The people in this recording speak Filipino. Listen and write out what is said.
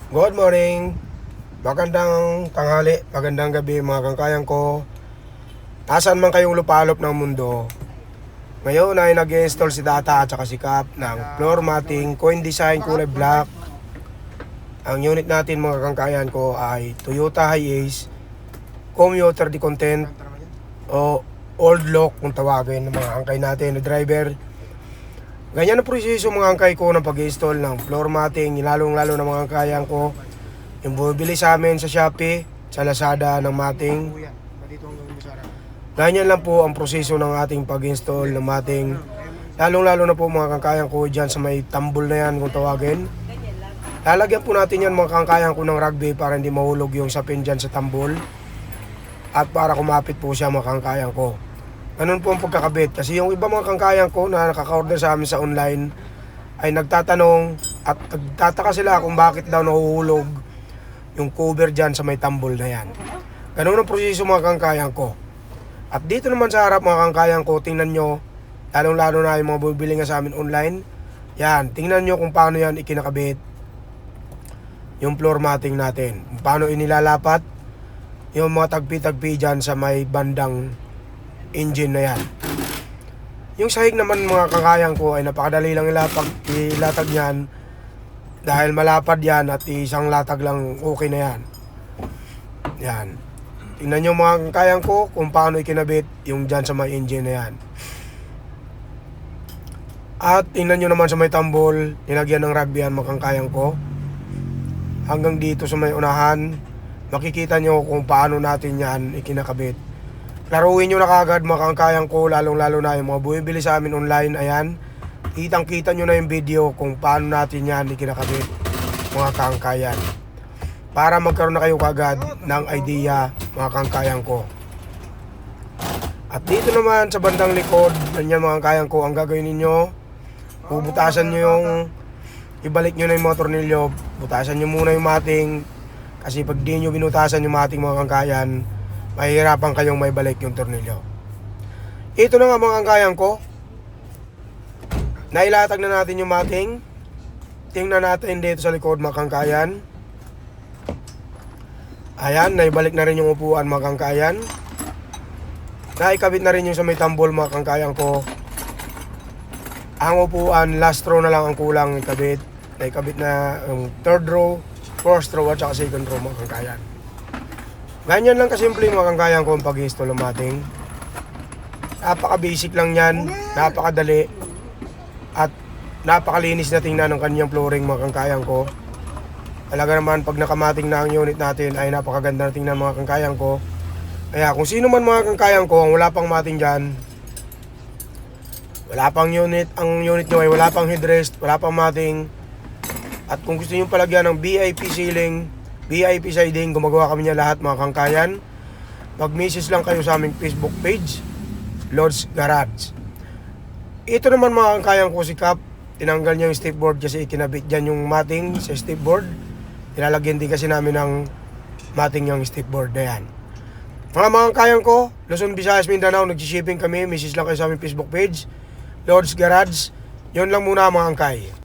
Good morning, magandang tanghali, magandang gabi mga kangkayang ko. Nasaan man kayong lupalop ng mundo, ngayon ay nag-install si Data at saka si Cap ng floor matting coin design kulay black. Ang unit natin mga kangkayan ko ay Toyota Hiace commuter de content o old lock kung tawagin ng mga angkay natin na driver. Ganyan ang proseso mga angkay ko ng pag-install ng floor matting, lalong lalo na mga angkayan ko yung bumibili sa amin sa Shopee, sa Lazada ng matting. Ganyan lang po ang proseso ng ating pag-install ng matting, lalong lalo na po mga kangkayang ko dyan sa may tambol na yan kung tawagin. Lalagyan po natin yan mga kangkayang ko ng rugby para hindi mahulog yung sapin dyan sa tambol at para kumapit po siya mga kangkayang ko. Ganun po ang pagkakabit. Kasi yung iba mga kangkayang ko na nakaka-order sa amin sa online ay nagtatanong at nagtataka sila kung bakit daw nahuhulog yung cover dyan sa may tambol na yan. Ganun ang proseso mga kangkayang ko. At dito naman sa harap mga kangkayang ko, tingnan nyo, lalong lalo na yung mga bumibili nga sa amin online. Yan, tingnan nyo kung paano yan ikinakabit yung floor matting natin. Kung paano inilalapat yung mga tagpi-tagpi dyan sa may bandang engine na yan. Yung sahig naman mga kangkayang ko ay napakadali lang ilatag yan dahil malapad yan at isang latag lang okay na yan. Yan. Tingnan nyo mga kangkayang ko kung paano ikinabit yung dyan sa may engine na yan. At tingnan nyo naman sa may tambol, nilagyan ng rugby yan mga kangkayang ko. Hanggang dito sa may unahan, makikita nyo kung paano natin yan ikinakabit. Laruin nyo na kagad mga kangkayang ko, lalong lalo na yung mga bumibili sa amin online. Ayan, kitang kita nyo na yung video kung paano natin yan ikinakabit mga kangkayan, para magkaroon na kayo kagad ng idea mga kangkayang ko. At dito naman sa bandang likod, ganyan mga kangkayang ko, ang gagawin ninyo, bubutasan nyo yung, ibalik nyo na yung mga tornilyo, butasan nyo muna yung matting. Kasi pag di nyo binutasan yung matting mga kangkayan, mahihirapan kayong may balik yung tornilyo. Ito na nga mga kangkayang ko, nailatag na natin yung matting. Tingnan natin dito sa likod mga kangkayan. Ayan, naibalik na rin yung upuan mga kangkayan. Naikabit na rin yung sa may tambol mga kangkayang ko. Ang upuan, last row na lang ang kulang ikabit. Naikabit na yung third row, first row at saka second row mga kangkayan. Ganyan lang kasimple mga kangkayang ko ang pag-install ng matting. Napaka-basic lang yan, napakadali, at napakalinis na tingnan ng kanyang flooring mga kangkayang ko. Talaga naman pag nakamating na ang unit natin ay napakaganda na tingnan mga kangkayang ko. Kaya kung sino man mga kangkayang ko ang wala pang matting dyan, wala pang unit, ang unit nyo ay wala pang headrest, wala pang matting, at kung gusto nyo palagyan ng VIP ceiling, VIP siding, gumagawa kami niya lahat mga kangkayan. Mag-message lang kayo sa aming Facebook page, Lord's Garage. Ito naman mga kangkayan ko si Cap, tinanggal niya yung stepboard kasi ikinabit dyan yung matting sa stepboard. Nilalagyan din kasi namin ng matting yung stepboard na yan. Mga kangkayan ko, Luzon, Visayas, Mindanao, nag-shipping kami. Message lang kayo sa aming Facebook page, Lord's Garage. Yun lang muna mga kangkay.